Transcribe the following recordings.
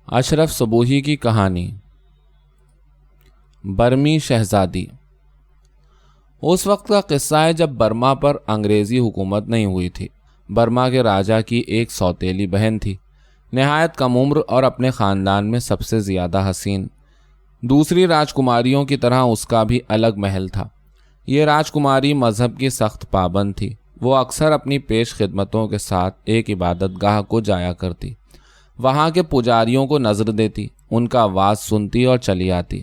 اشرف صبوحی کی کہانی برمی شہزادی۔ اس وقت کا قصہ ہے جب برما پر انگریزی حکومت نہیں ہوئی تھی۔ برما کے راجا کی ایک سوتیلی بہن تھی، نہایت کم عمر اور اپنے خاندان میں سب سے زیادہ حسین۔ دوسری راجکماریوں کی طرح اس کا بھی الگ محل تھا۔ یہ راجکماری مذہب کی سخت پابند تھی۔ وہ اکثر اپنی پیش خدمتوں کے ساتھ ایک عبادت گاہ کو جایا کرتی، وہاں کے پجاریوں کو نظر دیتی، ان کا آواز سنتی اور چلی آتی۔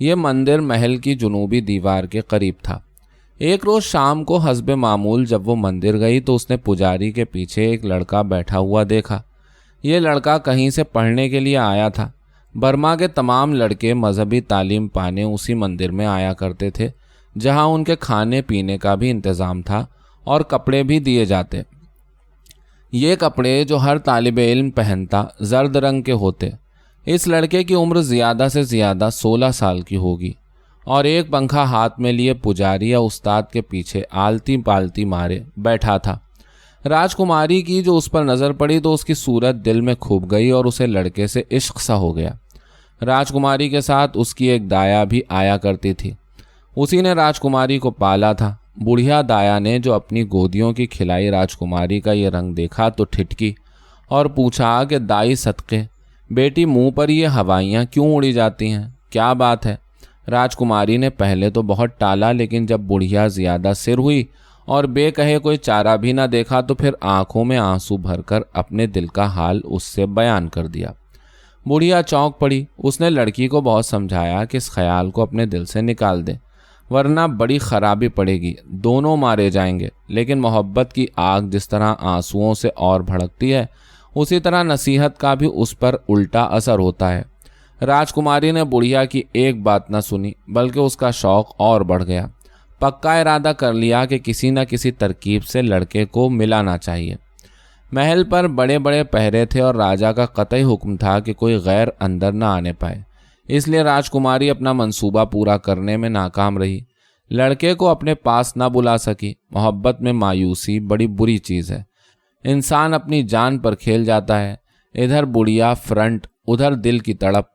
یہ مندر محل کی جنوبی دیوار کے قریب تھا۔ ایک روز شام کو حسب معمول جب وہ مندر گئی تو اس نے پجاری کے پیچھے ایک لڑکا بیٹھا ہوا دیکھا۔ یہ لڑکا کہیں سے پڑھنے کے لیے آیا تھا۔ برما کے تمام لڑکے مذہبی تعلیم پانے اسی مندر میں آیا کرتے تھے، جہاں ان کے کھانے پینے کا بھی انتظام تھا اور کپڑے بھی دیے جاتے۔ یہ کپڑے جو ہر طالب علم پہنتا زرد رنگ کے ہوتے۔ اس لڑکے کی عمر زیادہ سے زیادہ 16 سال کی ہوگی، اور ایک پنکھا ہاتھ میں لیے پجاری یا استاد کے پیچھے آلتی پالتی مارے بیٹھا تھا۔ راجکماری کی جو اس پر نظر پڑی تو اس کی صورت دل میں کھوب گئی اور اسے لڑکے سے عشق سا ہو گیا۔ راجکماری کے ساتھ اس کی ایک دایا بھی آیا کرتی تھی، اسی نے راجکماری کو پالا تھا۔ بڑھیا دایا نے جو اپنی گودیوں کی کھلائی راجکماری کا یہ رنگ دیکھا تو ٹھٹکی اور پوچھا کہ دائی صدقے، بیٹی منہ پر یہ ہوائیاں کیوں اڑی جاتی ہیں؟ کیا بات ہے؟ راجکماری نے پہلے تو بہت ٹالا، لیکن جب بڑھیا زیادہ سر ہوئی اور بے کہے کوئی چارہ بھی نہ دیکھا تو پھر آنکھوں میں آنسو بھر کر اپنے دل کا حال اس سے بیان کر دیا۔ بڑھیا چونک پڑی۔ اس نے لڑکی کو بہت سمجھایا کہ اس خیال کو اپنے دل سے نکال دے، ورنہ بڑی خرابی پڑے گی، دونوں مارے جائیں گے۔ لیکن محبت کی آگ جس طرح آنسوؤں سے اور بھڑکتی ہے، اسی طرح نصیحت کا بھی اس پر الٹا اثر ہوتا ہے۔ راجکماری نے بڑھیا کی ایک بات نہ سنی، بلکہ اس کا شوق اور بڑھ گیا۔ پکا ارادہ کر لیا کہ کسی نہ کسی ترکیب سے لڑکے کو ملانا چاہیے۔ محل پر بڑے بڑے پہرے تھے اور راجا کا قطعی حکم تھا کہ کوئی غیر اندر نہ آنے پائے۔ اس لیے راجکماری اپنا منصوبہ پورا کرنے میں ناکام رہی۔ لڑکے کو اپنے پاس نہ بلا سکی۔ محبت میں مایوسی بڑی بری چیز ہے۔ انسان اپنی جان پر کھیل جاتا ہے، ادھر بڑھیا فرنٹ، ادھر دل کی تڑپ۔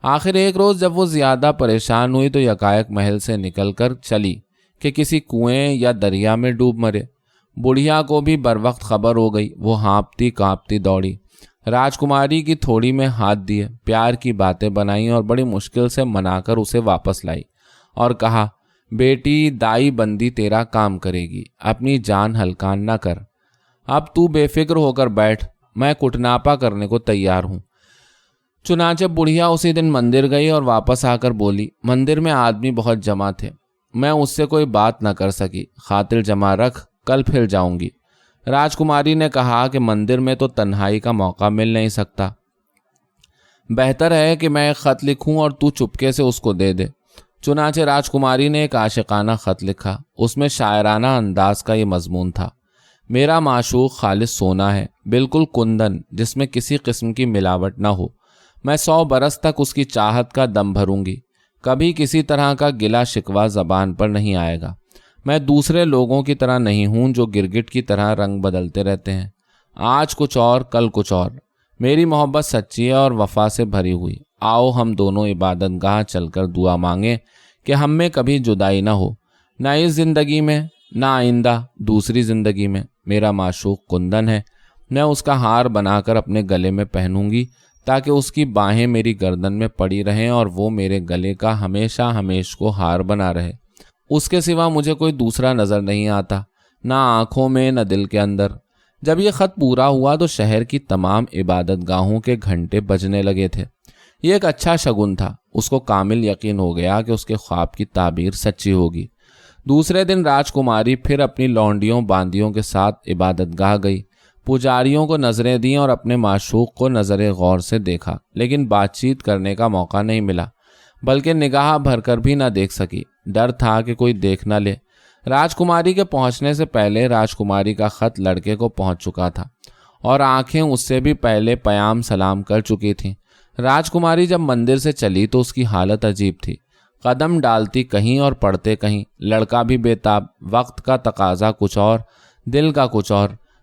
آخر ایک روز جب وہ زیادہ پریشان ہوئی تو یکایک محل سے نکل کر چلی کہ کسی کنویں یا دریا میں ڈوب مرے۔ بڑھیا کو بھی بروقت خبر ہو گئی۔ وہ ہانپتی کانپتی دوڑی، راجکماری کی تھوڑی میں ہاتھ دیے، پیار کی باتیں بنائیں اور بڑی مشکل سے منا کر اسے واپس لائی اور کہا، بیٹی دائی بندی تیرا کام کرے گی، اپنی جان ہلکان نہ کر۔ اب تو بے فکر ہو کر بیٹھ، میں کٹناپا کرنے کو تیار ہوں۔ چنانچہ بڑھیا اسی دن مندر گئی اور واپس آ کر بولی، مندر میں آدمی بہت جمع تھے، میں اس سے کوئی بات نہ کر سکی، خاطر جمع رکھ، کل پھر جاؤں گی۔ راجکماری نے کہا کہ مندر میں تو تنہائی کا موقع مل نہیں سکتا، بہتر ہے کہ میں ایک خط لکھوں اور تو چپکے سے اس کو دے دے۔ چنانچہ راجکماری نے ایک عاشقانہ خط لکھا۔ اس میں شاعرانہ انداز کا یہ مضمون تھا، میرا معشوق خالص سونا ہے، بالکل کندن، جس میں کسی قسم کی ملاوٹ نہ ہو۔ میں 100 برس تک اس کی چاہت کا دم بھروں گی، کبھی کسی طرح کا گلا شکوہ زبان پر نہیں آئے گا۔ میں دوسرے لوگوں کی طرح نہیں ہوں جو گرگٹ کی طرح رنگ بدلتے رہتے ہیں، آج کچھ اور کل کچھ اور۔ میری محبت سچی ہے اور وفا سے بھری ہوئی۔ آؤ ہم دونوں عبادت گاہ چل کر دعا مانگیں کہ ہم میں کبھی جدائی نہ ہو، نہ اس زندگی میں نہ آئندہ دوسری زندگی میں۔ میرا معشوق کندن ہے، میں اس کا ہار بنا کر اپنے گلے میں پہنوں گی تاکہ اس کی باہیں میری گردن میں پڑی رہیں اور وہ میرے گلے کا ہمیشہ ہمیش کو ہار بنا رہے۔ اس کے سوا مجھے کوئی دوسرا نظر نہیں آتا، نہ آنکھوں میں نہ دل کے اندر۔ جب یہ خط پورا ہوا تو شہر کی تمام عبادت گاہوں کے گھنٹے بجنے لگے تھے۔ یہ ایک اچھا شگن تھا۔ اس کو کامل یقین ہو گیا کہ اس کے خواب کی تعبیر سچی ہوگی۔ دوسرے دن راجکماری پھر اپنی لونڈیوں باندیوں کے ساتھ عبادت گاہ گئی، پجاریوں کو نظریں دیں اور اپنے معشوق کو نظر غور سے دیکھا، لیکن بات چیت کرنے کا موقع نہیں ملا، بلکہ نگاہ بھر کر بھی نہ دیکھ سکی۔ ڈر تھا کہ کوئی دیکھ نہ لے۔ راجکماری کے پہنچنے سے پہلے راجکماری کا خط لڑکے کو پہنچ چکا تھا اور آنکھیں اس سے بھی پہلے پیام سلام کر چکی تھیں۔ راجکماری جب مندر سے چلی تو اس کی حالت عجیب تھی۔ قدم ڈالتی کہیں اور پڑتے کہیں، لڑکا بھی بے تاب، وقت کا تقاضا کچھ اور، دل کا کچھ اور۔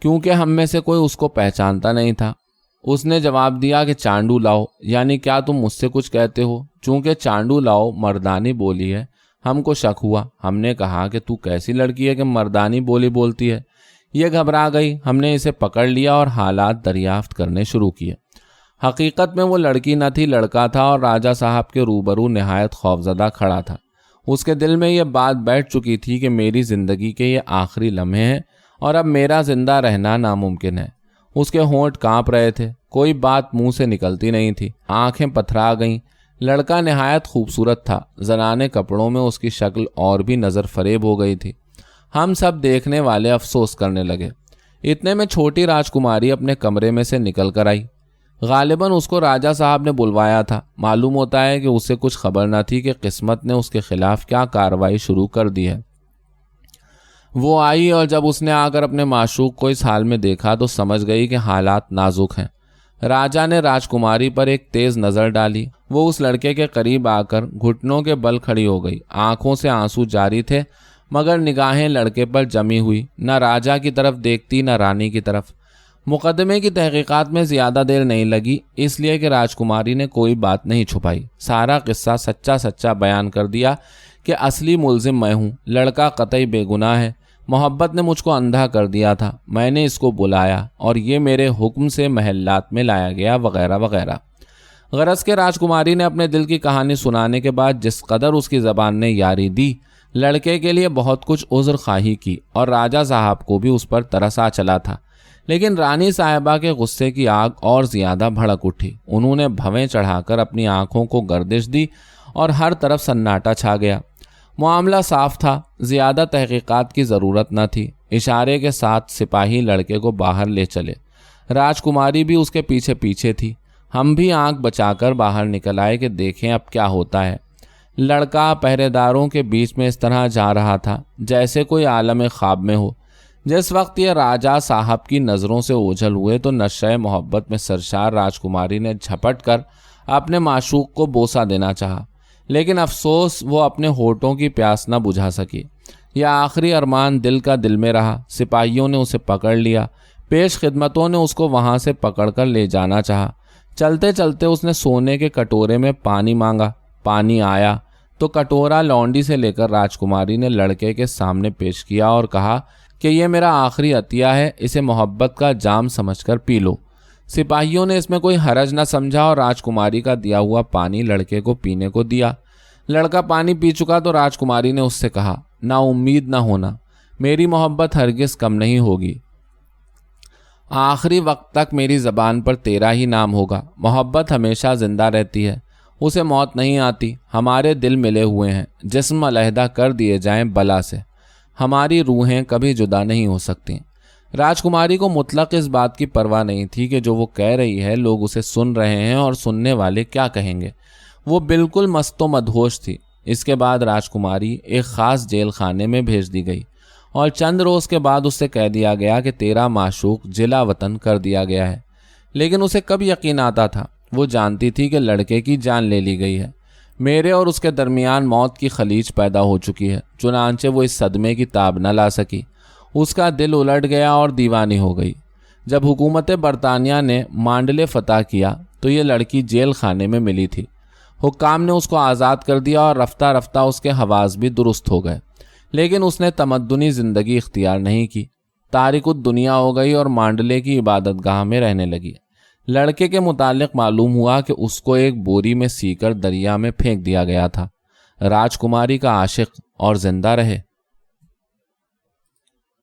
کیونکہ ہم میں سے کوئی اس کو پہچانتا نہیں تھا۔ اس نے جواب دیا کہ چانڈو لاؤ، یعنی کیا تم مجھ سے کچھ کہتے ہو؟ چونکہ چانڈو لاؤ مردانی بولی ہے، ہم کو شک ہوا۔ ہم نے کہا کہ تو کیسی لڑکی ہے کہ مردانی بولی بولتی ہے؟ یہ گھبرا گئی۔ ہم نے اسے پکڑ لیا اور حالات دریافت کرنے شروع کیے۔ حقیقت میں وہ لڑکی نہ تھی، لڑکا تھا، اور راجہ صاحب کے روبرو نہایت خوفزدہ کھڑا تھا۔ اس کے دل میں یہ بات بیٹھ چکی تھی کہ میری زندگی کے یہ آخری لمحے ہیں اور اب میرا زندہ رہنا ناممکن ہے۔ اس کے ہونٹ کانپ رہے تھے، کوئی بات منہ سے نکلتی نہیں تھی، آنکھیں پتھرا گئیں۔ لڑکا نہایت خوبصورت تھا، زنانے کپڑوں میں اس کی شکل اور بھی نظر فریب ہو گئی تھی۔ ہم سب دیکھنے والے افسوس کرنے لگے۔ اتنے میں چھوٹی راجکماری اپنے کمرے میں سے نکل کر آئی۔ غالباً اس کو راجہ صاحب نے بلوایا تھا۔ معلوم ہوتا ہے کہ اسے کچھ خبر نہ تھی کہ قسمت نے اس کے خلاف کیا کارروائی شروع کر دی ہے۔ وہ آئی اور جب اس نے آ کر اپنے معشوق کو اس حال میں دیکھا تو سمجھ گئی کہ حالات نازک ہیں۔ راجہ نے راجکماری پر ایک تیز نظر ڈالی۔ وہ اس لڑکے کے قریب آ کر گھٹنوں کے بل کھڑی ہو گئی۔ آنکھوں سے آنسو جاری تھے مگر نگاہیں لڑکے پر جمی ہوئی، نہ راجہ کی طرف دیکھتی نہ رانی کی طرف۔ مقدمے کی تحقیقات میں زیادہ دیر نہیں لگی، اس لیے کہ راجکماری نے کوئی بات نہیں چھپائی، سارا قصہ سچا بیان کر دیا کہ اصلی ملزم میں ہوں، لڑکا قطعی بے گناہ ہے، محبت نے مجھ کو اندھا کر دیا تھا، میں نے اس کو بلایا اور یہ میرے حکم سے محلات میں لایا گیا، وغیرہ وغیرہ۔ غرض کہ راجکماری نے اپنے دل کی کہانی سنانے کے بعد جس قدر اس کی زبان نے یاری دی، لڑکے کے لیے بہت کچھ عذر خواہی کی، اور راجہ صاحب کو بھی اس پر ترس آ چلا تھا۔ لیکن رانی صاحبہ کے غصے کی آگ اور زیادہ بھڑک اٹھی۔ انہوں نے بھویں چڑھا کر اپنی آنکھوں کو گردش دی اور ہر طرف سناٹا چھا گیا۔ معاملہ صاف تھا، زیادہ تحقیقات کی ضرورت نہ تھی۔ اشارے کے ساتھ سپاہی لڑکے کو باہر لے چلے۔ راجکماری بھی اس کے پیچھے پیچھے تھی۔ ہم بھی آنکھ بچا کر باہر نکل آئے کہ دیکھیں اب کیا ہوتا ہے۔ لڑکا پہرے داروں کے بیچ میں اس طرح جا رہا تھا جیسے کوئی عالم خواب میں ہو۔ جس وقت یہ راجہ صاحب کی نظروں سے اوجھل ہوئے تو نشہ محبت میں سرشار راجکماری نے جھپٹ کر اپنے معشوق کو بوسہ دینا چاہا، لیکن افسوس وہ اپنے ہونٹوں کی پیاس نہ بجھا سکی۔ یہ آخری ارمان دل کا دل میں رہا۔ سپاہیوں نے اسے پکڑ لیا، پیش خدمتوں نے اس کو وہاں سے پکڑ کر لے جانا چاہا۔ چلتے چلتے اس نے سونے کے کٹورے میں پانی مانگا، پانی آیا تو کٹورا لونڈی سے لے کر راجکماری نے لڑکے کے سامنے پیش کیا اور کہا کہ یہ میرا آخری عطیہ ہے، اسے محبت کا جام سمجھ کر پی لو۔ سپاہیوں نے اس میں کوئی حرج نہ سمجھا اور راجکماری کا دیا ہوا پانی لڑکے کو پینے کو دیا۔ لڑکا پانی پی چکا تو راجکماری نے اس سے کہا، نا امید نہ ہونا، میری محبت ہرگز کم نہیں ہوگی، آخری وقت تک میری زبان پر تیرا ہی نام ہوگا۔ محبت ہمیشہ زندہ رہتی ہے، اسے موت نہیں آتی۔ ہمارے دل ملے ہوئے ہیں، جسم علیحدہ کر دیے جائیں بلا سے، ہماری روحیں کبھی جدا نہیں ہو سکتی۔ راجکماری کو مطلق اس بات کی پرواہ نہیں تھی کہ جو وہ کہہ رہی ہے لوگ اسے سن رہے ہیں اور سننے والے کیا کہیں گے۔ وہ بالکل مست و مدہوش تھی۔ اس کے بعد راجکماری ایک خاص جیل خانے میں بھیج دی گئی اور چند روز کے بعد اس سے کہہ دیا گیا کہ تیرا معشوق جلا وطن کر دیا گیا ہے۔ لیکن اسے کب یقین آتا تھا؟ وہ جانتی تھی کہ لڑکے کی جان لے لی گئی ہے۔ میرے اور اس کے درمیان موت کی خلیج پیدا ہو چکی ہے، چنانچہ وہ اس صدمے کی تاب نہ لا سکی۔ اس کا دل الٹ گیا اور دیوانی ہو گئی۔ جب حکومت برطانیہ نے مانڈلے فتح کیا تو یہ لڑکی جیل خانے میں ملی تھی۔ حکام نے اس کو آزاد کر دیا اور رفتہ رفتہ اس کے حواس بھی درست ہو گئے، لیکن اس نے تمدنی زندگی اختیار نہیں کی، تارک الدنیا ہو گئی اور مانڈلے کی عبادت گاہ میں رہنے لگی۔ لڑکے کے متعلق معلوم ہوا کہ اس کو ایک بوری میں سی کر دریا میں پھینک دیا گیا تھا۔ راجکماری کا عاشق اور زندہ رہے۔